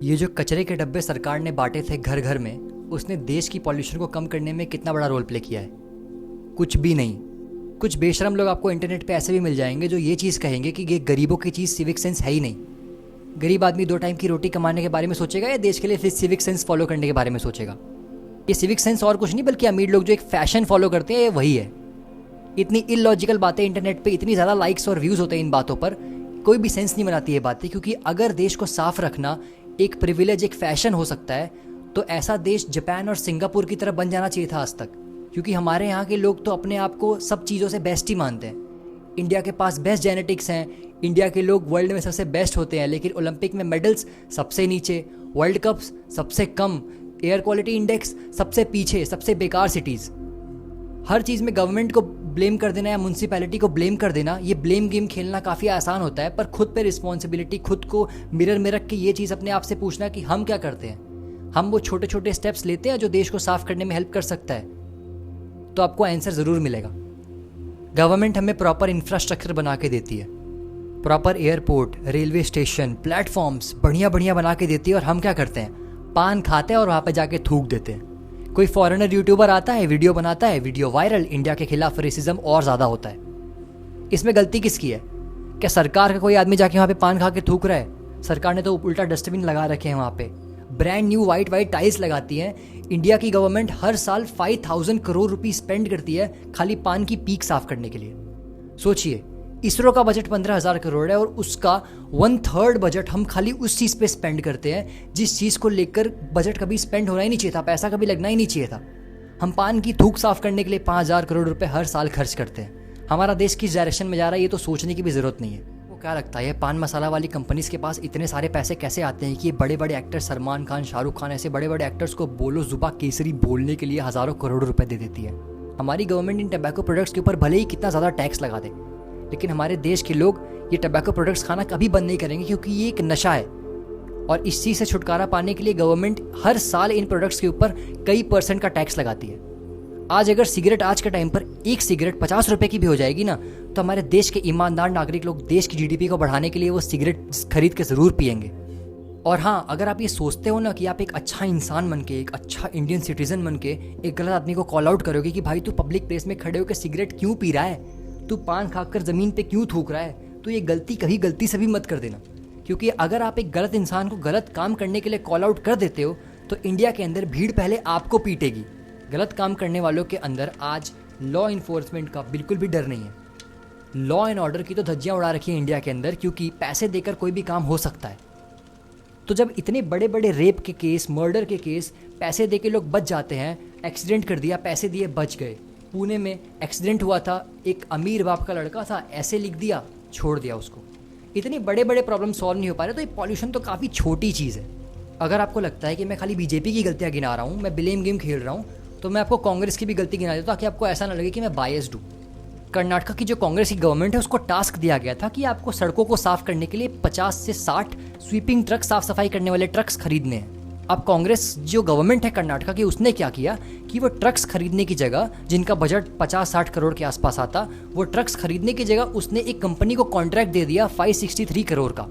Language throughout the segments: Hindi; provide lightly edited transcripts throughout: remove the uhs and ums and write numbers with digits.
ये जो कचरे के डब्बे सरकार ने बांटे थे घर घर में, उसने देश की पॉल्यूशन को कम करने में कितना बड़ा रोल प्ले किया है? कुछ भी नहीं। कुछ बेशरम लोग आपको इंटरनेट पे ऐसे भी मिल जाएंगे जो ये चीज़ कहेंगे कि ये गरीबों की चीज़ सिविक सेंस है ही नहीं। गरीब आदमी 2 टाइम की रोटी कमाने के बारे में सोचेगा या देश के लिए फिर सिविक सेंस फॉलो करने के बारे में सोचेगा? ये सिविक सेंस और कुछ नहीं बल्कि अमीर लोग जो एक फैशन फॉलो करते हैं, ये वही है। इतनी इलॉजिकल बातें इंटरनेट पे, इतनी ज़्यादा लाइक्स और व्यूज़ होते हैं इन बातों पर, कोई भी सेंस नहीं बनाती ये बातें। क्योंकि अगर देश को साफ रखना एक प्रिविलेज, एक फैशन हो सकता है, तो ऐसा देश जापान और सिंगापुर की तरह बन जाना चाहिए था आज तक। क्योंकि हमारे यहाँ के लोग तो अपने आप को सब चीज़ों से बेस्ट ही मानते हैं। इंडिया के पास बेस्ट जेनेटिक्स हैं, इंडिया के लोग वर्ल्ड में सबसे बेस्ट होते हैं, लेकिन ओलंपिक में मेडल्स सबसे नीचे, वर्ल्ड कप्स सबसे कम, एयर क्वालिटी इंडेक्स सबसे पीछे, सबसे बेकार सिटीज़। हर चीज़ में गवर्नमेंट को ब्लेम कर देना या म्यूनसिपैलिटी को ब्लेम कर देना, ये ब्लेम गेम खेलना काफ़ी आसान होता है। पर खुद पे रिस्पॉन्सिबिलिटी, खुद को मिरर में रख के ये चीज़ अपने आप से पूछना कि हम क्या करते हैं, हम वो छोटे छोटे स्टेप्स लेते हैं जो देश को साफ करने में हेल्प कर सकता है, तो आपको आंसर ज़रूर मिलेगा। गवर्नमेंट हमें प्रॉपर इंफ्रास्ट्रक्चर बना के देती है, proper airport, railway station, platforms बढ़िया बढ़िया बना के देती है, और हम क्या करते हैं? पान खाते हैं और वहाँ पे जाके थूक देते हैं। कोई फॉरेनर यूट्यूबर आता है, वीडियो बनाता है, वीडियो वायरल, इंडिया के खिलाफ रेसिज्म और ज़्यादा होता है। इसमें गलती किसकी है? क्या सरकार का कोई आदमी जाके वहाँ पे पान खा के थूक रहा है? सरकार ने तो उल्टा डस्टबिन लगा रखे हैं वहाँ पे, ब्रांड न्यू वाइट टाइल्स लगाती है। इंडिया की गवर्नमेंट हर साल 5000 करोड़ रुपये स्पेंड करती है खाली पान की पीक साफ करने के लिए। सोचिए, इसरो का बजट 15,000 करोड़ है और उसका 1/3 बजट हम खाली उस चीज़ पे स्पेंड करते हैं जिस चीज़ को लेकर बजट कभी स्पेंड होना ही नहीं चाहिए था, पैसा कभी लगना ही नहीं चाहिए था। हम पान की थूक साफ करने के लिए 5,000 करोड़ रुपए हर साल खर्च करते हैं। हमारा देश किस डायरेक्शन में जा रहा है ये तो सोचने की भी ज़रूरत नहीं है। वो क्या लगता है, पान मसाला वाली कंपनीज के पास इतने सारे पैसे कैसे आते हैं कि ये बड़े बड़े एक्टर, सलमान खान, शाहरुख खान, ऐसे बड़े बड़े एक्टर्स को बोलो जुबा केसरी बोलने के लिए हज़ारों करोड़ रुपए दे देती है? हमारी गवर्नमेंट इन टबैको प्रोडक्ट्स के ऊपर भले ही कितना ज़्यादा टैक्स लगा दे, लेकिन हमारे देश के लोग ये टबैको प्रोडक्ट्स खाना कभी बंद नहीं करेंगे, क्योंकि ये एक नशा है। और इस चीज़ से छुटकारा पाने के लिए गवर्नमेंट हर साल इन प्रोडक्ट्स के ऊपर कई % का टैक्स लगाती है। आज अगर सिगरेट आज के टाइम पर एक सिगरेट 50 रुपए की भी हो जाएगी ना, तो हमारे देश के ईमानदार नागरिक लोग देश की GDP को बढ़ाने के लिए वो सिगरेट खरीद के ज़रूर पियेंगे। और हाँ, अगर आप ये सोचते हो ना कि आप एक अच्छा इंसान बन के, एक अच्छा इंडियन सिटीजन बन के एक गलत आदमी को कॉल आउट करोगे कि भाई तू पब्लिक प्लेस में खड़े होकर सिगरेट क्यों पी रहा है, तू पान खाकर ज़मीन पे क्यों थूक रहा है, तो ये गलती कभी गलती से भी मत कर देना। क्योंकि अगर आप एक गलत इंसान को गलत काम करने के लिए कॉल आउट कर देते हो, तो इंडिया के अंदर भीड़ पहले आपको पीटेगी। गलत काम करने वालों के अंदर आज लॉ इन्फोर्समेंट का बिल्कुल भी डर नहीं है। लॉ एंड ऑर्डर की तो धज्जियाँ उड़ा रखी है इंडिया के अंदर, क्योंकि पैसे देकर कोई भी काम हो सकता है। तो जब इतने बड़े बड़े रेप के केस, मर्डर के केस पैसे दे के लोग बच जाते हैं, एक्सीडेंट कर दिया, पैसे दिए, बच गए। पुणे में एक्सीडेंट हुआ था, एक अमीर बाप का लड़का था, ऐसे लिख दिया, छोड़ दिया उसको। इतने बड़े बड़े प्रॉब्लम सॉल्व नहीं हो पा रहे, तो ये पॉल्यूशन तो काफ़ी छोटी चीज़ है। अगर आपको लगता है कि मैं खाली बीजेपी की गलतियाँ गिना रहा हूँ, मैं ब्लेम गेम खेल रहा हूँ, तो मैं आपको कांग्रेस की भी गलती गिना देता हूँ ताकि आपको ऐसा ना लगे कि मैं बायस्ड हूँ। कर्नाटक की जो कांग्रेस की गवर्नमेंट है, उसको टास्क दिया गया था कि आपको सड़कों को साफ करने के लिए 50 से 60 स्वीपिंग ट्रक, साफ सफाई करने वाले ट्रक्स खरीदने हैं। अब कांग्रेस जो गवर्नमेंट है कर्नाटक की, उसने क्या किया कि वो ट्रक्स खरीदने की जगह, जिनका बजट 50-60 करोड़ के आसपास आता, वो ट्रक्स खरीदने की जगह उसने एक कंपनी को कॉन्ट्रैक्ट दे दिया 563 करोड़ का।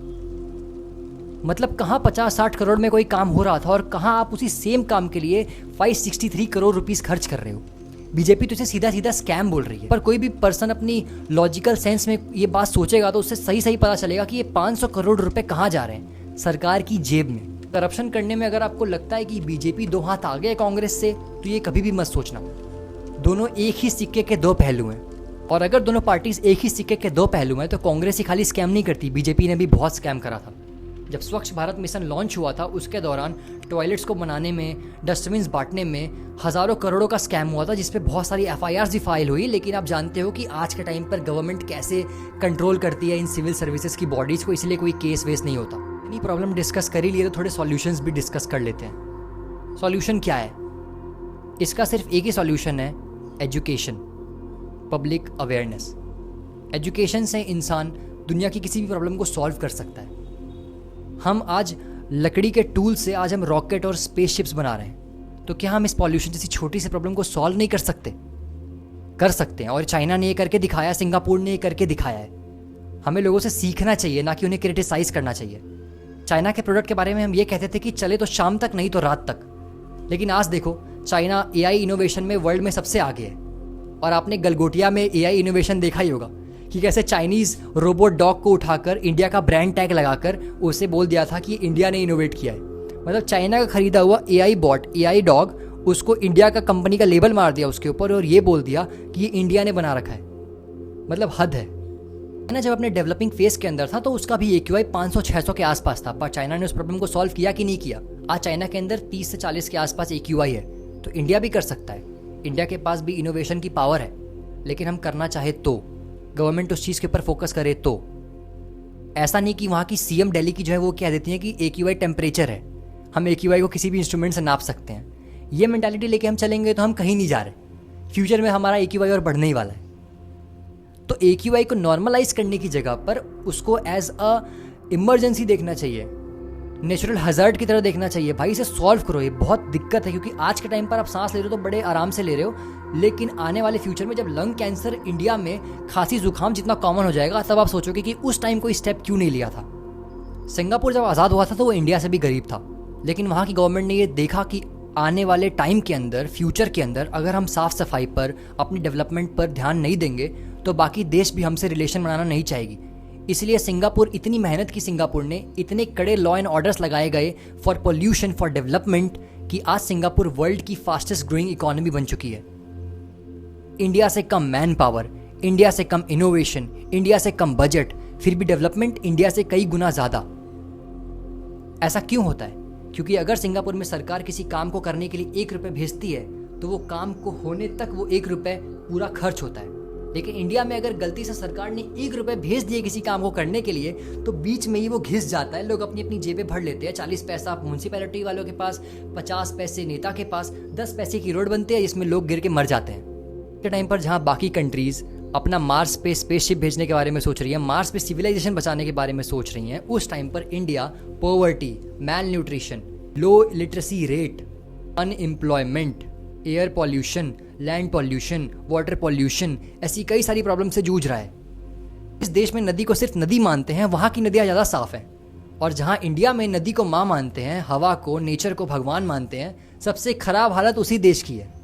मतलब कहाँ 50-60 करोड़ में कोई काम हो रहा था और कहाँ आप उसी सेम काम के लिए 563 करोड़ रुपीस खर्च कर रहे हो। बीजेपी तो इसे सीधा सीधा स्कैम बोल रही है, पर कोई भी पर्सन अपनी लॉजिकल सेंस में ये बात सोचेगा तो उससे सही सही पता चलेगा कि ये 500 करोड़ रुपए कहाँ जा रहे हैं, सरकार की जेब में। करप्शन करने में अगर आपको लगता है कि बीजेपी 2 हाथ आगे है कांग्रेस से, तो ये कभी भी मत सोचना। दोनों एक ही सिक्के के 2 पहलू हैं, और अगर दोनों पार्टीज एक ही सिक्के के 2 पहलू हैं, तो कांग्रेस ही खाली स्कैम नहीं करती, बीजेपी ने भी बहुत स्कैम करा था। जब स्वच्छ भारत मिशन लॉन्च हुआ था, उसके दौरान टॉयलेट्स को बनाने में, डस्टबिन्स बांटने में हज़ारों करोड़ों का स्कैम हुआ था, जिसपे बहुत सारी FIRs भी फाइल हुई। लेकिन आप जानते हो कि आज के टाइम पर गवर्नमेंट कैसे कंट्रोल करती है इन सिविल सर्विसेज की बॉडीज़ को, इसलिए कोई केस वेस नहीं होता। इतनी प्रॉब्लम डिस्कस कर ही लिए तो थोड़े सॉल्यूशंस भी डिस्कस कर लेते हैं। सॉल्यूशन क्या है? इसका सिर्फ एक ही सॉल्यूशन है, एजुकेशन, पब्लिक अवेयरनेस। एजुकेशन से इंसान दुनिया की किसी भी प्रॉब्लम को सॉल्व कर सकता है। हम आज लकड़ी के टूल से आज हम रॉकेट और स्पेसशिप्स बना रहे हैं, तो क्या हम इस पॉल्यूशन जैसी छोटी सी प्रॉब्लम को सॉल्व नहीं कर सकते? कर सकते हैं, और चाइना ने ये करके दिखाया, सिंगापुर ने ये करके दिखाया है। हमें लोगों से सीखना चाहिए, ना कि उन्हें क्रिटिसाइज करना चाहिए। चाइना के प्रोडक्ट के बारे में हम ये कहते थे कि चले तो शाम तक नहीं तो रात तक, लेकिन आज देखो चाइना एआई इनोवेशन में वर्ल्ड में सबसे आगे है। और आपने गलगोटिया में एआई इनोवेशन देखा ही होगा कि कैसे चाइनीज़ रोबोट डॉग को उठाकर इंडिया का ब्रांड टैग लगाकर उसे बोल दिया था कि इंडिया ने इनोवेट किया है। मतलब चाइना का खरीदा हुआ एआई बॉट, एआई डॉग, उसको इंडिया का कंपनी का लेबल मार दिया उसके ऊपर और ये बोल दिया कि ये इंडिया ने बना रखा है। मतलब हद है। चाइना जब अपने डेवलपिंग फेज के अंदर था तो उसका भी AQI 500-600 के आसपास था, पर चाइना ने उस प्रॉब्लम को सॉल्व किया कि नहीं किया। आज चाइना के अंदर 30 से 40 के आसपास AQI है, तो इंडिया भी कर सकता है। इंडिया के पास भी इनोवेशन की पावर है, लेकिन हम करना चाहे तो, गवर्नमेंट उस चीज़ के ऊपर फोकस करे तो। ऐसा नहीं कि वहाँ की CM दिल्ली की जो है वो कह देती है कि AQI टेम्परेचर है, हम AQI को किसी भी इंस्ट्रूमेंट से नाप सकते हैं। ये मेंटालिटी लेके हम चलेंगे तो हम कहीं नहीं जा रहे। फ्यूचर में हमारा AQI और बढ़ने ही वाला है। तो AQI को नॉर्मलाइज करने की जगह पर उसको एज अ इमरजेंसी देखना चाहिए, नेचुरल हजार्ड की तरह देखना चाहिए। भाई इसे सॉल्व करो, ये बहुत दिक्कत है, क्योंकि आज के टाइम पर आप सांस ले रहे हो तो बड़े आराम से ले रहे हो, लेकिन आने वाले फ्यूचर में जब लंग कैंसर इंडिया में खांसी जुकाम जितना कॉमन हो जाएगा तब आप सोचोगे कि उस टाइम कोई स्टेप क्यों नहीं लिया था। सिंगापुर जब आज़ाद हुआ था तो वो इंडिया से भी गरीब था, लेकिन वहाँ की गवर्नमेंट ने ये देखा कि आने वाले टाइम के अंदर, फ्यूचर के अंदर अगर हम साफ सफाई पर, अपनी डेवलपमेंट पर ध्यान नहीं देंगे तो बाकी देश भी हमसे रिलेशन बनाना नहीं चाहेगी। इसलिए सिंगापुर, इतनी मेहनत की सिंगापुर ने, इतने कड़े लॉ एंड ऑर्डर्स लगाए गए फॉर पोल्यूशन, फॉर डेवलपमेंट, कि आज सिंगापुर वर्ल्ड की फास्टेस्ट ग्रोइंग इकोनॉमी बन चुकी है। इंडिया से कम मैन पावर, इंडिया से कम इनोवेशन, इंडिया से कम बजट, फिर भी डेवलपमेंट इंडिया से कई गुना ज़्यादा। ऐसा क्यों होता है? क्योंकि अगर सिंगापुर में सरकार किसी काम को करने के लिए 1 रुपये भेजती है तो वो काम को होने तक वो 1 रुपये पूरा खर्च होता है। लेकिन इंडिया में अगर गलती से सरकार ने 1 रुपये भेज दिए किसी काम को करने के लिए तो बीच में ही वो घिस जाता है, लोग अपनी अपनी जेबें भर लेते हैं। 40 पैसा म्यूनसिपैलिटी वालों के पास, 50 पैसे नेता के पास, 10 पैसे की रोड बनती है जिसमें लोग गिर के मर जाते हैं। के टाइम पर जहाँ बाकी कंट्रीज़ अपना मार्स पे स्पेसशिप भेजने के बारे में सोच रही है, मार्स पे सिविलाइजेशन बचाने के बारे में सोच रही हैं, उस टाइम पर India poverty, malnutrition, low literacy rate, unemployment, air pollution, land pollution, water pollution, ऐसी कई सारी प्रॉब्लम से जूझ रहा है। इस देश में नदी को सिर्फ नदी मानते हैं, वहाँ की नदियाँ ज़्यादा साफ हैं। और जहाँ इंडिया में नदी को माँ मानते हैं, हवा को, नेचर को भगवान मानते हैं, सबसे खराब हालत उसी देश की है।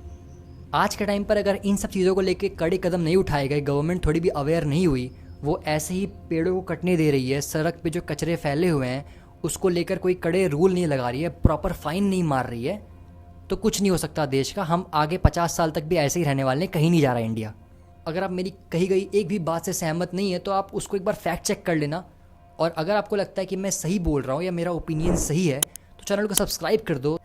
आज के टाइम पर अगर इन सब चीज़ों को लेके कड़े कदम नहीं उठाए गए, गवर्नमेंट थोड़ी भी अवेयर नहीं हुई, वो ऐसे ही पेड़ों को कटने दे रही है, सड़क पे जो कचरे फैले हुए हैं उसको लेकर कोई कड़े रूल नहीं लगा रही है, प्रॉपर फाइन नहीं मार रही है, तो कुछ नहीं हो सकता देश का। हम आगे 50 साल तक भी ऐसे ही रहने वाले हैं, कहीं नहीं जा रहा है इंडिया। अगर आप मेरी कही गई एक भी बात से सहमत नहीं है तो आप उसको एक बार फैक्ट चेक कर लेना, और अगर आपको लगता है कि मैं सही बोल रहा हूँ या मेरा ओपिनियन सही है तो चैनल को सब्सक्राइब कर दो।